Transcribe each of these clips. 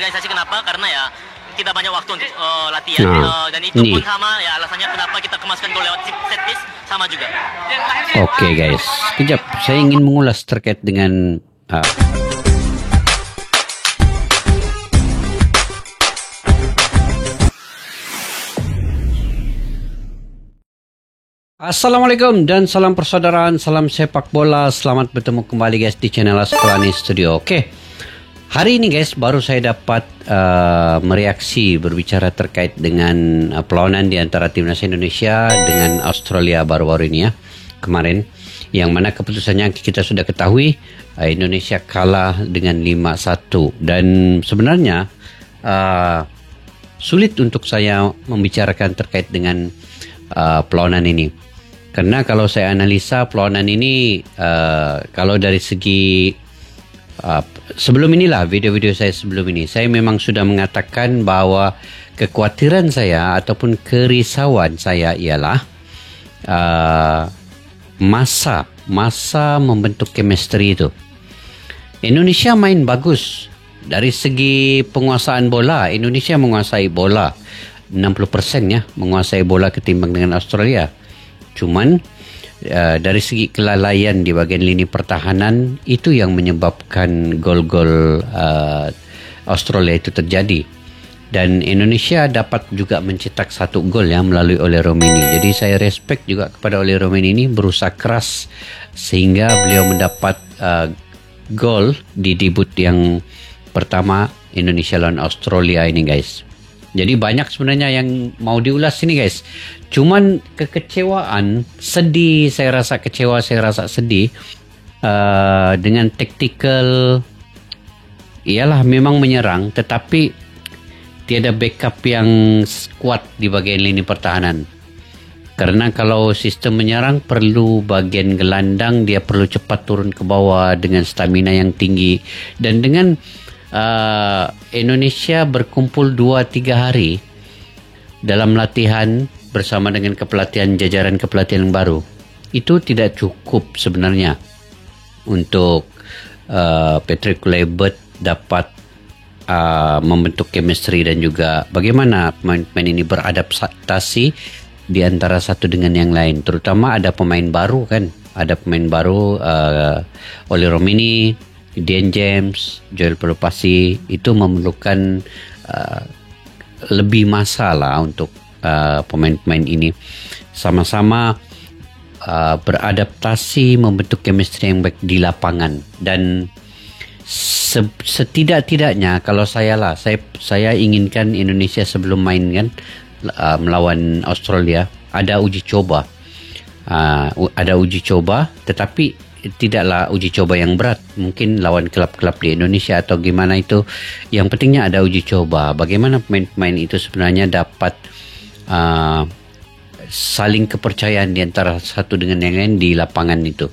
organisasi. Kenapa? Karena ya kita banyak waktu untuk latihan dan itu pun sama ya alasannya kenapa kita kemaskan gol lewat set piece sama juga. Oke guys, kejap saya ingin mengulas terkait dengan Assalamualaikum dan salam persaudaraan, salam sepak bola. Selamat bertemu kembali guys di channel Asqalani Studio. Oke, hari ini guys baru saya dapat mereaksi berbicara terkait dengan perlawanan di antara timnas Indonesia dengan Australia baru-baru ini ya, kemarin. Yang mana keputusannya kita sudah ketahui, Indonesia kalah dengan 5-1. Dan sebenarnya sulit untuk saya membicarakan terkait dengan perlawanan ini. Karena kalau saya analisa perlawanan ini, kalau dari segi sebelum inilah video-video saya sebelum ini, saya memang sudah mengatakan bahwa kekhawatiran saya ataupun kerisauan saya ialah masa membentuk chemistry itu. Indonesia main bagus dari segi penguasaan bola. Indonesia menguasai bola 60% ya, menguasai bola ketimbang dengan Australia. Cuman dari segi kelalaian di bagian lini pertahanan itu yang menyebabkan gol-gol Australia itu terjadi. Dan Indonesia dapat juga mencetak satu gol ya melalui Oleh Romeni. Jadi saya respect juga kepada Oleh Romeni ini, berusaha keras sehingga beliau mendapat gol di debut yang pertama Indonesia lawan Australia ini guys. Jadi banyak sebenarnya yang mau diulas sini guys. Cuman kekecewaan, sedih, saya rasa kecewa, saya rasa sedih dengan tactical. Ialah memang menyerang tetapi tiada backup yang kuat di bagian lini pertahanan. Karena kalau sistem menyerang perlu bagian gelandang, dia perlu cepat turun ke bawah dengan stamina yang tinggi. Dan dengan Indonesia berkumpul 2-3 hari dalam latihan bersama dengan kepelatihan jajaran kepelatihan yang baru, itu tidak cukup sebenarnya untuk Patrick Kluivert dapat membentuk chemistry dan juga bagaimana pemain-pemain ini beradaptasi di antara satu dengan yang lain. Terutama ada pemain baru kan, ada pemain baru Oleh Romeni, Dian James, Joel Pelupasi, itu memerlukan lebih masa lah untuk pemain-pemain ini sama-sama beradaptasi, membentuk chemistry yang baik di lapangan. Dan setidak-tidaknya kalau saya inginkan Indonesia sebelum main kan melawan Australia ada uji coba, tetapi tidaklah uji coba yang berat. Mungkin lawan klub-klub di Indonesia atau gimana itu. Yang pentingnya ada uji coba. Bagaimana pemain-pemain itu sebenarnya dapat saling kepercayaan di antara satu dengan yang lain di lapangan itu.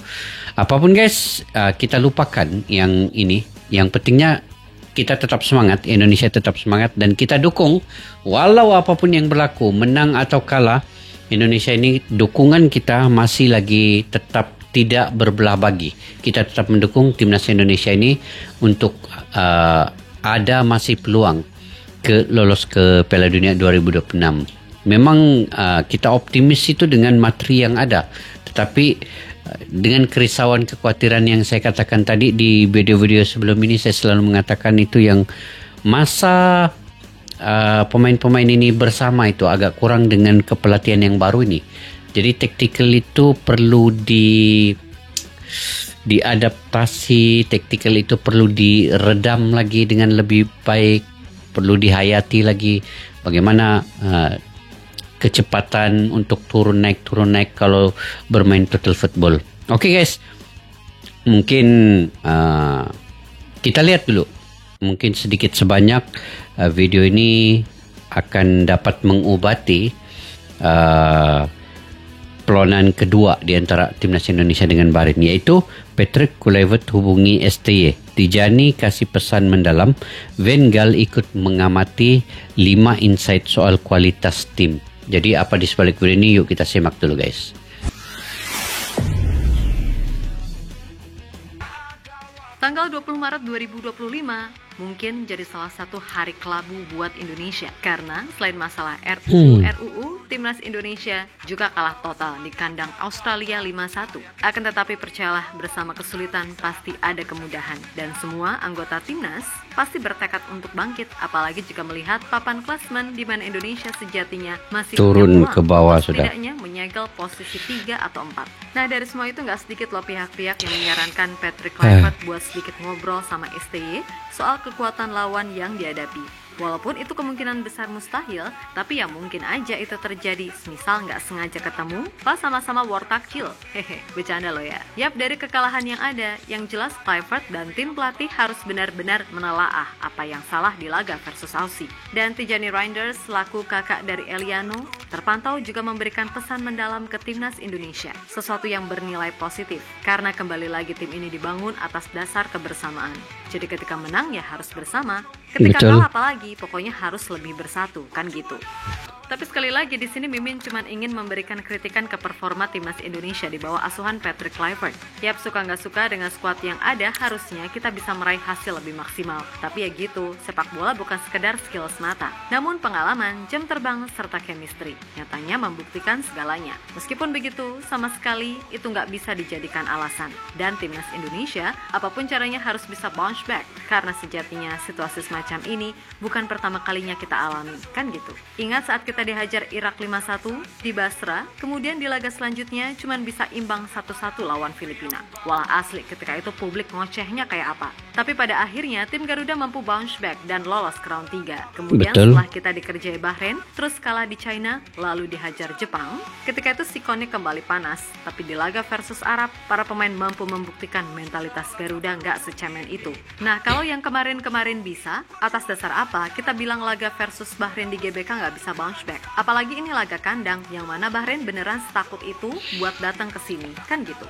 Apapun guys, kita lupakan yang ini. Yang pentingnya kita tetap semangat, Indonesia tetap semangat, dan kita dukung walau apapun yang berlaku, menang atau kalah. Indonesia ini dukungan kita masih lagi tetap tidak berbelah bagi. Kita tetap mendukung timnas Indonesia ini untuk ada masih peluang lolos ke Piala Dunia 2026. Memang kita optimis itu dengan materi yang ada, tetapi dengan kerisauan, kekhawatiran yang saya katakan tadi di video-video sebelum ini, saya selalu mengatakan itu yang masa pemain-pemain ini bersama itu agak kurang dengan kepelatihan yang baru ini. Jadi tactical itu perlu diadaptasi, tactical itu perlu diredam lagi dengan lebih baik, perlu dihayati lagi bagaimana kecepatan untuk turun naik kalau bermain total football. Oke guys, mungkin kita lihat dulu, mungkin sedikit sebanyak video ini akan dapat mengobati perlawanan kedua di antara timnas Indonesia dengan Bahrain, yaitu Patrick Kluivert hubungi STY, Tijani kasih pesan mendalam, Van Gaal ikut mengamati 5 insight soal kualitas tim. Jadi apa di sebalik video ini, yuk kita simak dulu guys. Tanggal 20 Maret 2025, mungkin jadi salah satu hari kelabu buat Indonesia. Karena selain masalah RUU, Timnas Indonesia juga kalah total di kandang Australia 5-1. Akan tetapi percayalah, bersama kesulitan pasti ada kemudahan. Dan semua anggota Timnas pasti bertekad untuk bangkit, apalagi jika melihat papan klasmen di mana Indonesia sejatinya masih Turun ke bawah sudah. setidaknya menyegel posisi 3 atau 4. Nah, dari semua itu nggak sedikit loh pihak-pihak yang menyarankan Patrick Kluivert buat sedikit ngobrol sama STY soal kekuatan lawan yang dihadapi. Walaupun itu kemungkinan besar mustahil, tapi ya mungkin aja itu terjadi. Misal nggak sengaja ketemu pas sama-sama war takjil. Hehe, bercanda loh ya. Yap, dari kekalahan yang ada, yang jelas Kluivert dan tim pelatih harus benar-benar menelaah apa yang salah di laga versus Aussie. Dan Tijani Reinders selaku kakak dari Eliano terpantau juga memberikan pesan mendalam ke Timnas Indonesia, sesuatu yang bernilai positif karena kembali lagi tim ini dibangun atas dasar kebersamaan. Jadi ketika menang ya harus bersama, ketika Betul. kalah apalagi pokoknya harus lebih bersatu, kan gitu. Tapi sekali lagi di sini Mimin cuma ingin memberikan kritikan ke performa Timnas Indonesia di bawah asuhan Patrick Kluivert. Yap, suka nggak suka dengan skuad yang ada, harusnya kita bisa meraih hasil lebih maksimal. Tapi ya gitu, sepak bola bukan sekedar skill semata, namun pengalaman, jam terbang, serta chemistry nyatanya membuktikan segalanya. Meskipun begitu, sama sekali itu nggak bisa dijadikan alasan. Dan Timnas Indonesia, apapun caranya harus bisa bounce back, karena sejatinya situasi semacam ini bukan pertama kalinya kita alami, kan gitu. Ingat saat kita dihajar Irak 5-1 di Basra, kemudian di laga selanjutnya cuman bisa imbang 1-1 lawan Filipina. Walah asli ketika itu publik ngocehnya kayak apa. Tapi pada akhirnya tim Garuda mampu bounce back dan lolos ke round 3. Kemudian Betul. setelah kita dikerjai Bahrain, terus kalah di China, lalu dihajar Jepang, ketika itu sikonnya kembali panas. Tapi di laga versus Arab, para pemain mampu membuktikan mentalitas Garuda nggak secemen itu. Nah, kalau yang kemarin-kemarin bisa, atas dasar apa kita bilang laga versus Bahrain di GBK nggak bisa bounce back? Apalagi ini laga kandang, yang mana Bahrain beneran setakut itu buat datang ke sini, kan gitu.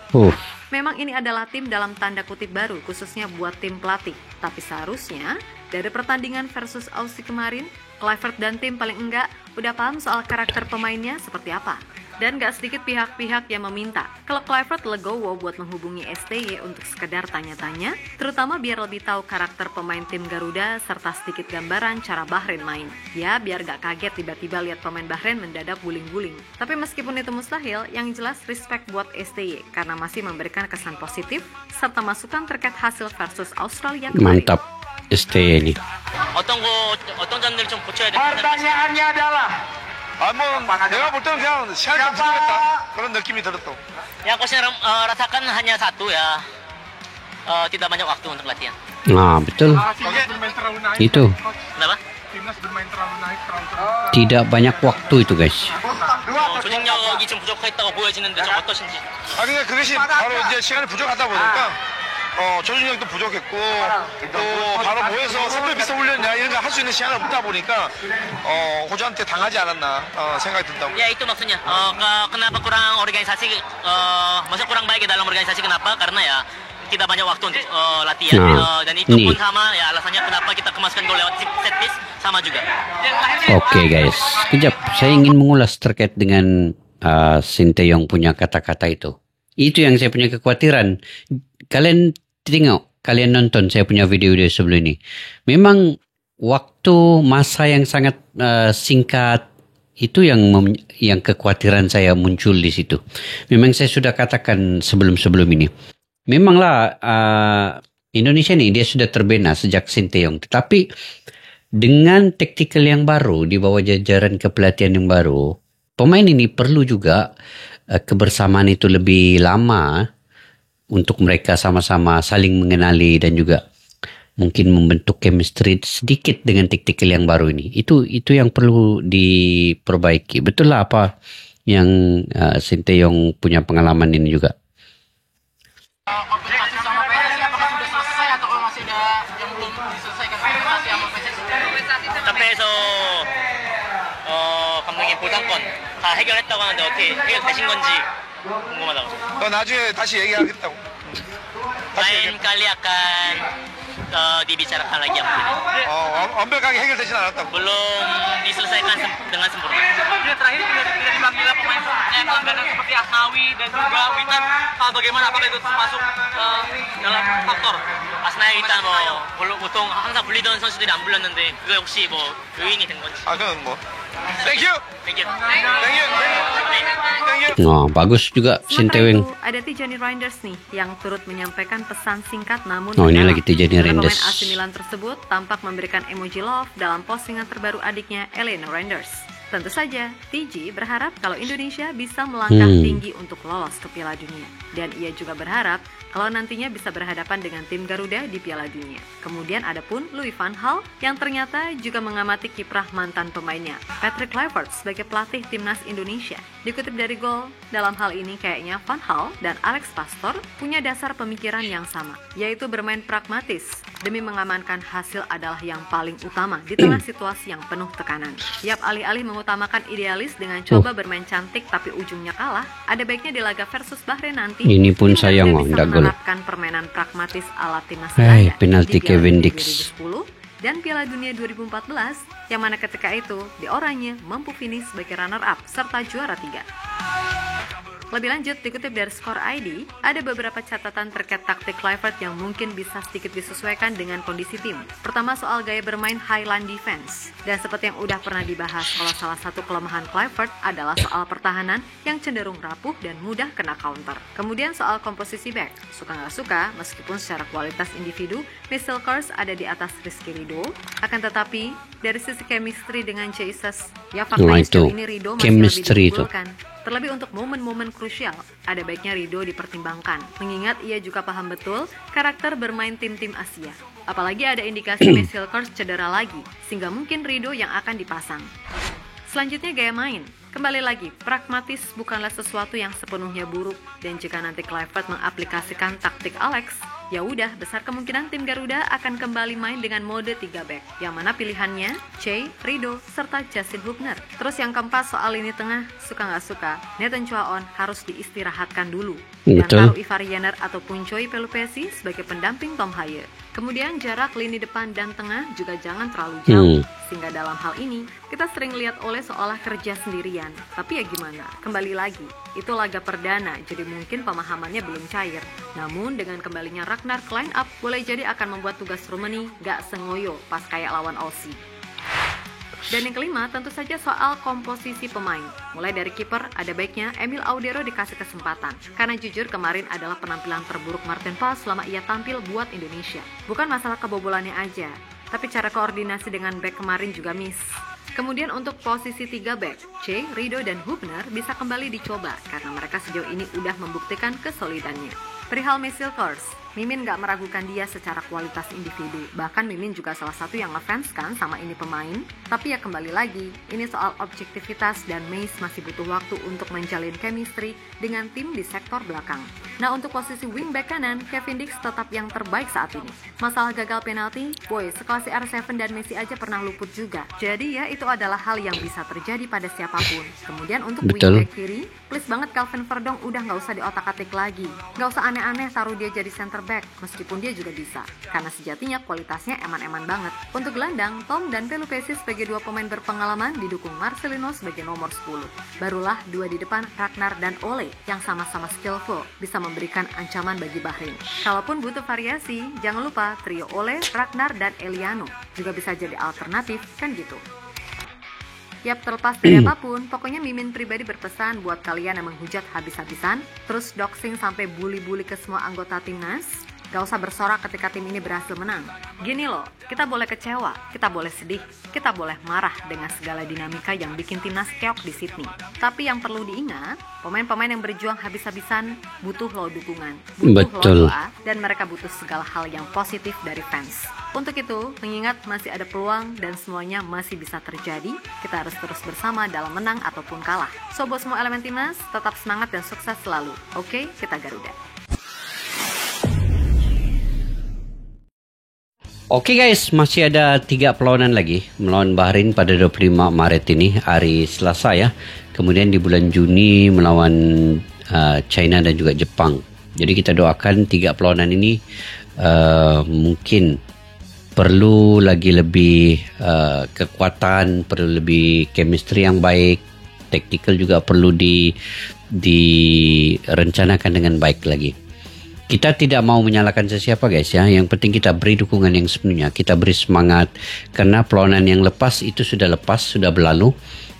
Memang ini adalah tim dalam tanda kutip baru, khususnya buat tim pelatih. Tapi seharusnya, dari pertandingan versus Aussie kemarin, Kluivert dan tim paling enggak udah paham soal karakter pemainnya seperti apa. Dan gak sedikit pihak-pihak yang meminta kalau Kluivert legowo buat menghubungi STY untuk sekedar tanya-tanya, terutama biar lebih tahu karakter pemain tim Garuda serta sedikit gambaran cara Bahrain main. Ya, biar gak kaget tiba-tiba lihat pemain Bahrain mendadak guling-guling. Tapi meskipun itu mustahil, yang jelas respect buat STY karena masih memberikan kesan positif serta masukan terkait hasil versus Australia kemarin. Mantap STY ini. 어떤 점들을 좀 고쳐야 될 pertanyaannya adalah 내가 볼 때는 그냥 시간이 좀 부족했다 그런 느낌이 들었다. Yang coach rasakan hanya satu ya, tidak banyak waktu untuk latihan. Nah, betul. timnas bermain terlalu naik. Itu. Kenapa? timnas bermain terlalu naik terlalu Tidak banyak waktu itu, guys. 조직력이 좀 부족했다고 보여지는데 좀 어떠신지? 그러니까 그것이 바로 이제 시간이 부족하다 보니까 조직력도 부족했고 또 바로 모여서 선배 비슷 훈련이나 이런 거 할 수 있는 시간이 없다 보니까 호주한테 당하지 않았나 생각이 든다고. Ya itu maksudnya. Kenapa kurang organisasi? Maksudnya kurang baik dalam organisasi kenapa? Karena ya kita banyak waktu untuk latihan dan itu pun sama ya alasannya kenapa kita kemaskan gol lewat set piece sama juga. Oke, guys. Sekejap, saya ingin mengulas terkait dengan Sinteyong punya kata-kata itu. Itu yang saya punya kekhawatiran. Kalian tengok, kalian nonton saya punya video-video sebelum ini. Memang waktu masa yang sangat singkat itu yang kekhawatiran saya muncul di situ. Memang saya sudah katakan sebelum ini. Memanglah Indonesia nih dia sudah terbina sejak Sinteyong. Tetapi dengan taktikal yang baru di bawah jajaran kepelatihan yang baru, pemain ini perlu juga kebersamaan itu lebih lama untuk mereka sama-sama saling mengenali dan juga mungkin membentuk chemistry sedikit dengan taktikal yang baru ini. Itu yang perlu diperbaiki. Betul lah apa yang Sinteyong punya pengalaman ini juga. komunikasi sama PSSI apakah sudah selesai atau masih ada yang belum diselesaikan komunikasi sama PSSI? 카페에서 감독님 보상권 다 해결했다고 하는데 어떻게 해결되신 건지 궁금하다고. 나중에 다시 얘기하겠다고. Lain kali akan dibicarakan lagi yang mungkin. 완벽하게 해결되진 않았다고. Belum diselesaikan dengan sempurna. Dia terakhir tidak bila pemain yang langganan seperti Asnawi dan juga Witan, bagaimana apakah itu termasuk dalam faktor? 아스나이 일단 보통 항상 불리던 선수들이 안 불렸는데 그게 혹시 요인이 된 건지. 그건 뭐. Thank you. Thank you. Bagus juga Sementara Sintewing. itu, ada Tijani Reinders nih yang turut menyampaikan pesan singkat namun Ini mendalam. lagi Tijani Para Reinders. Pemain AC Milan tersebut tampak memberikan emoji love dalam postingan terbaru adiknya Elena Reinders. Tentu saja, TJ berharap kalau Indonesia bisa melangkah tinggi untuk lolos ke Piala Dunia. Dan ia juga berharap kalau nantinya bisa berhadapan dengan tim Garuda di Piala Dunia. Kemudian ada pun Louis van Gaal yang ternyata juga mengamati kiprah mantan pemainnya, Patrick Kluivert sebagai pelatih timnas Indonesia. Dikutip dari Goal, dalam hal ini kayaknya Van Gaal dan Alex Pastoor punya dasar pemikiran yang sama, yaitu bermain pragmatis demi mengamankan hasil adalah yang paling utama di tengah situasi yang penuh tekanan. Yap, alih-alih mengutamakan idealis dengan coba bermain cantik tapi ujungnya kalah, ada baiknya di laga versus Bahrain nanti. Ini pun tim sayang Garuda bisa ndak gol. menerapkan permainan pragmatis ala timnas Hai, Belanda penalti di Piala Kevin Dunia Dix. 2010 dan Piala Dunia 2014 yang mana ketika itu di Oranye mampu finish sebagai runner-up serta juara 3. Lebih lanjut, dikutip dari Skor ID, ada beberapa catatan terkait taktik Kluivert yang mungkin bisa sedikit disesuaikan dengan kondisi tim. Pertama, soal gaya bermain highline defense. Dan seperti yang udah pernah dibahas, kalau salah satu kelemahan Kluivert adalah soal pertahanan yang cenderung rapuh dan mudah kena counter. Kemudian soal komposisi back. Suka nggak suka, meskipun secara kualitas individu, Marcel Kars ada di atas Rizky Ridho. Akan tetapi, dari sisi chemistry dengan Jesus, ya faktanya sejauh ini Ridho masih chemistry lebih diunggulkan. Terlebih untuk momen-momen krusial, ada baiknya Ridho dipertimbangkan, mengingat ia juga paham betul karakter bermain tim-tim Asia. Apalagi ada indikasi Marcel Kars cedera lagi, sehingga mungkin Ridho yang akan dipasang. Selanjutnya gaya main. Kembali lagi, pragmatis bukanlah sesuatu yang sepenuhnya buruk, dan jika nanti Kluivert mengaplikasikan taktik Alex, ya udah, besar kemungkinan tim Garuda akan kembali main dengan mode 3 back, yang mana pilihannya Che, Ridho, serta Justin Hubner. Terus yang keempat soal lini tengah, suka nggak suka, Nathan Chuaon harus diistirahatkan dulu. Dan taruh Ivar Jenner ataupun Choi Pelupesi sebagai pendamping Tom Haye. Kemudian jarak lini depan dan tengah juga jangan terlalu jauh, sehingga dalam hal ini kita sering lihat Ole seolah kerja sendirian. Tapi ya gimana, kembali lagi, itu laga perdana, jadi mungkin pemahamannya belum cair. Namun dengan kembalinya Ragnar Kleinup boleh jadi akan membuat tugas Rumeni gak sengoyo pas kayak lawan Aussie. Dan yang kelima tentu saja soal komposisi pemain. Mulai dari kiper, ada baiknya Emil Audero dikasih kesempatan. Karena jujur kemarin adalah penampilan terburuk Martin Pas selama ia tampil buat Indonesia. Bukan masalah kebobolannya aja, tapi cara koordinasi dengan back kemarin juga miss. Kemudian untuk posisi 3 back, Che, Ridho, dan Hubner bisa kembali dicoba karena mereka sejauh ini udah membuktikan kesolidannya. Perihal Marcel Kars, Mimin gak meragukan dia secara kualitas individu. Bahkan Mimin juga salah satu yang ngefans kan sama ini pemain. Tapi ya kembali lagi, ini soal objektivitas dan Mace masih butuh waktu untuk menjalin chemistry dengan tim di sektor belakang. Nah untuk posisi wingback kanan, Kevin Dix tetap yang terbaik saat ini. Masalah gagal penalti, boy, sekelas CR7 dan Messi aja pernah luput juga. Jadi ya itu adalah hal yang bisa terjadi pada siapapun. Kemudian untuk wingback kiri, please banget Calvin Verdong udah gak usah diotak-atik lagi. Gak usah aneh-aneh taruh dia jadi center back, meskipun dia juga bisa, karena sejatinya kualitasnya eman-eman banget. Untuk gelandang, Tom dan Pelupesi sebagai dua pemain berpengalaman didukung Marcelino sebagai nomor 10. Barulah dua di depan Ragnar dan Ole yang sama-sama skillful, bisa memberikan ancaman bagi Bahrain. Kalaupun butuh variasi, jangan lupa trio Ole, Ragnar, dan Eliano juga bisa jadi alternatif, kan gitu. Yap, terlepas dari apapun, pokoknya Mimin pribadi berpesan buat kalian yang menghujat habis-habisan, terus doxing sampai bully-bully ke semua anggota timnas, gak usah bersorak ketika tim ini berhasil menang. Gini loh, kita boleh kecewa, kita boleh sedih, kita boleh marah dengan segala dinamika yang bikin timnas keok di Sydney. Tapi yang perlu diingat, pemain-pemain yang berjuang habis-habisan butuh lo dukungan, butuh lo doa, dan mereka butuh segala hal yang positif dari fans. Untuk itu, mengingat masih ada peluang dan semuanya masih bisa terjadi, kita harus terus bersama dalam menang ataupun kalah. So buat semua elemen timnas, tetap semangat dan sukses selalu. Oke, kita Garuda. Oke guys, masih ada 3 perlawanan lagi melawan Bahrain pada 25 Maret ini, hari Selasa ya. Kemudian di bulan Juni melawan China dan juga Jepang. Jadi kita doakan 3 perlawanan ini mungkin perlu lagi lebih kekuatan, perlu lebih chemistry yang baik, taktikal juga perlu direncanakan dengan baik lagi. Kita tidak mau menyalahkan sesiapa guys ya. Yang penting kita beri dukungan yang sepenuhnya. Kita beri semangat. Karena perlawanan yang lepas itu sudah lepas, sudah berlalu.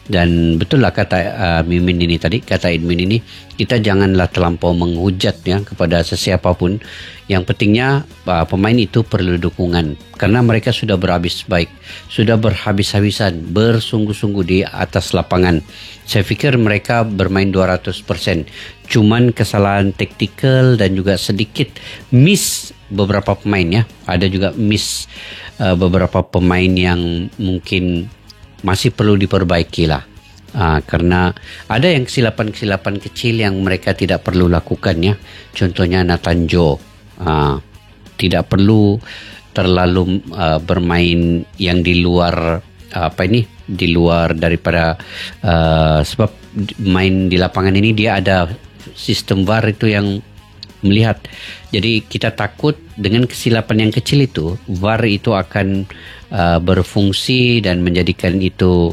Dan betul lah kata Mimin ini tadi, kata Edmin ini, kita janganlah terlampau menghujat ya kepada sesiapapun. Yang pentingnya pemain itu perlu dukungan. Karena mereka sudah berhabis baik, sudah berhabis-habisan, bersungguh-sungguh di atas lapangan. Saya fikir mereka bermain 200%. Cuman kesalahan taktikal dan juga sedikit miss beberapa pemain ya. Ada juga miss beberapa pemain yang mungkin masih perlu diperbaiki lah. Karena ada yang kesilapan-kesilapan kecil yang mereka tidak perlu lakukan ya. Contohnya Nathan Joe. Tidak perlu terlalu bermain yang di luar di luar daripada sebab main di lapangan ini dia ada sistem VAR itu yang melihat. Jadi kita takut dengan kesilapan yang kecil itu VAR itu akan berfungsi dan menjadikan itu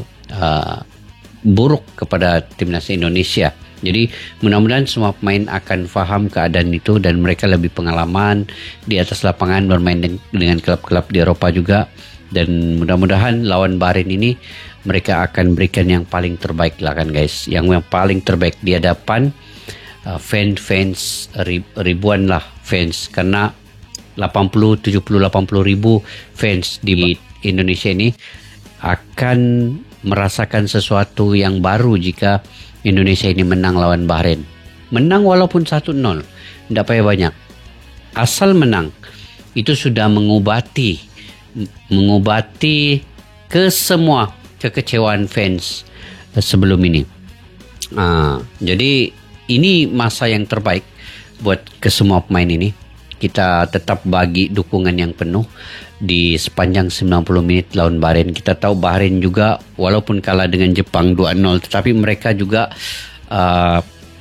buruk kepada timnas Indonesia. Jadi mudah-mudahan semua pemain akan faham keadaan itu dan mereka lebih pengalaman di atas lapangan bermain dengan klub-klub di Eropa juga. Dan mudah-mudahan lawan Bahrain ini mereka akan berikan yang paling terbaik lah kan guys. Yang paling terbaik di hadapan fans ribuan lah fans. Karena 80 ribu fans di Indonesia ini akan merasakan sesuatu yang baru jika Indonesia ini menang lawan Bahrain. Menang walaupun 1-0, tidak payah banyak. Asal menang, itu sudah mengobati ke semua kekecewaan fans sebelum ini. Jadi ini masa yang terbaik buat ke semua pemain ini. Kita tetap bagi dukungan yang penuh di sepanjang 90 menit lawan Bahrain. Kita tahu Bahrain juga walaupun kalah dengan Jepang 2-0, tetapi mereka juga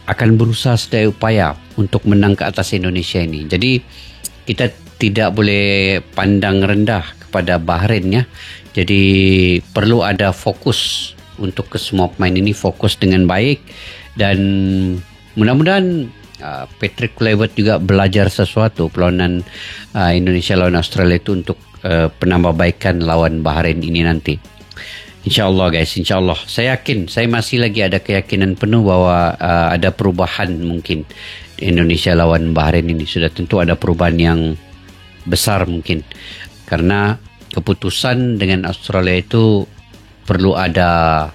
akan berusaha sedaya upaya untuk menang ke atas Indonesia ini. Jadi kita tidak boleh pandang rendah kepada Bahrain ya. Jadi perlu ada fokus untuk ke semua pemain ini, fokus dengan baik. Dan mudah-mudahan Patrick Kluivert juga belajar sesuatu perlawanan Indonesia lawan Australia itu untuk penambahbaikan lawan Bahrain ini nanti. InsyaAllah guys, insyaAllah. Saya yakin, saya masih lagi ada keyakinan penuh bahwa ada perubahan mungkin Indonesia lawan Bahrain ini. Sudah tentu ada perubahan yang besar mungkin. Karena keputusan dengan Australia itu perlu ada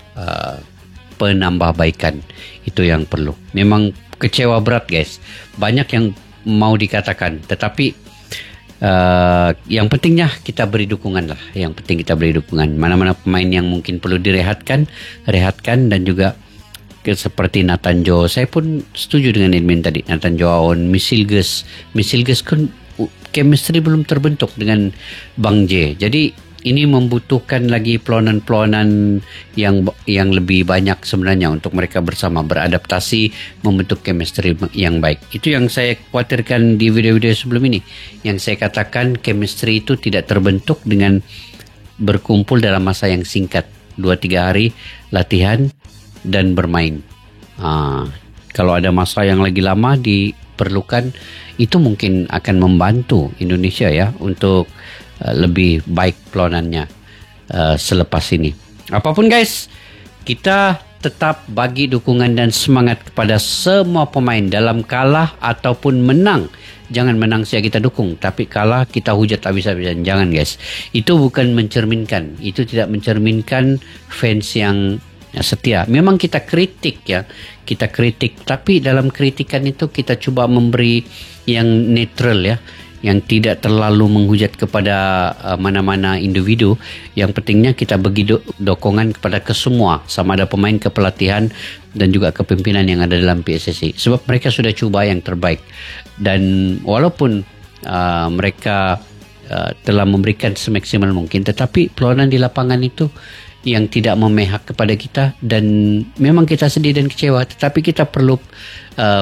penambahbaikan. Itu yang perlu. Memang kecewa berat guys. Banyak yang mau dikatakan. Tetapi yang pentingnya kita beri dukungan lah. Yang penting kita beri dukungan. Mana-mana pemain yang mungkin perlu rehatkan dan juga seperti Nathan Joe. Saya pun setuju dengan Edmin tadi. Nathan Joe, Misilges kan chemistry belum terbentuk dengan Bang J. Jadi ini membutuhkan lagi peluanan-peluanan yang lebih banyak sebenarnya untuk mereka bersama beradaptasi membentuk chemistry yang baik. Itu yang saya khawatirkan di video-video sebelum ini. Yang saya katakan chemistry itu tidak terbentuk dengan berkumpul dalam masa yang singkat. 2-3 hari latihan dan bermain. Kalau ada masa yang lagi lama diperlukan, itu mungkin akan membantu Indonesia ya untuk lebih baik peluanannya selepas ini. Apapun guys, kita tetap bagi dukungan dan semangat kepada semua pemain dalam kalah ataupun menang. Jangan menang saja kita dukung, tapi kalah kita hujat habis-habisan. Jangan guys. Itu bukan mencerminkan. Itu tidak mencerminkan fans yang setia. Memang kita kritik ya. Kita kritik, tapi dalam kritikan itu kita coba memberi yang netral ya. Yang tidak terlalu menghujat kepada mana-mana individu. Yang pentingnya kita bagi dukungan kepada kesemua, sama ada pemain, kepelatihan dan juga kepimpinan yang ada dalam PSSI. Sebab mereka sudah cuba yang terbaik. Dan walaupun mereka telah memberikan semaksimal mungkin, tetapi perlawanan di lapangan itu yang tidak memihak kepada kita. Dan memang kita sedih dan kecewa, tetapi kita perlu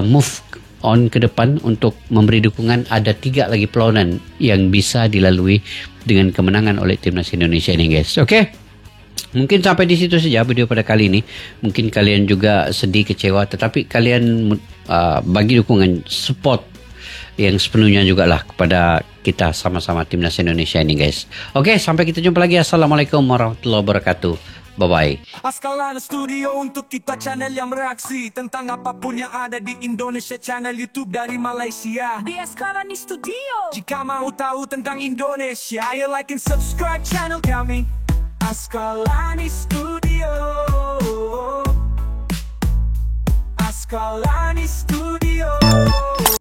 move on ke depan untuk memberi dukungan. Ada 3 lagi perlawanan yang bisa dilalui dengan kemenangan oleh timnas Indonesia ini guys. Oke. Mungkin sampai di situ saja video pada kali ini. Mungkin kalian juga sedih, kecewa, tetapi kalian bagi dukungan, support yang sepenuhnya juga lah kepada kita sama-sama timnas Indonesia ini guys. Oke, sampai kita jumpa lagi. Assalamualaikum warahmatullahi wabarakatuh. Bye-bye. Askalana Studio untuk kita channel yang bereaksi tentang apapun yang ada di Indonesia, channel YouTube dari Malaysia di Askalani Studio. Jika mau tahu tentang Indonesia, ayo like and subscribe channel kami Askalani Studio. Askalani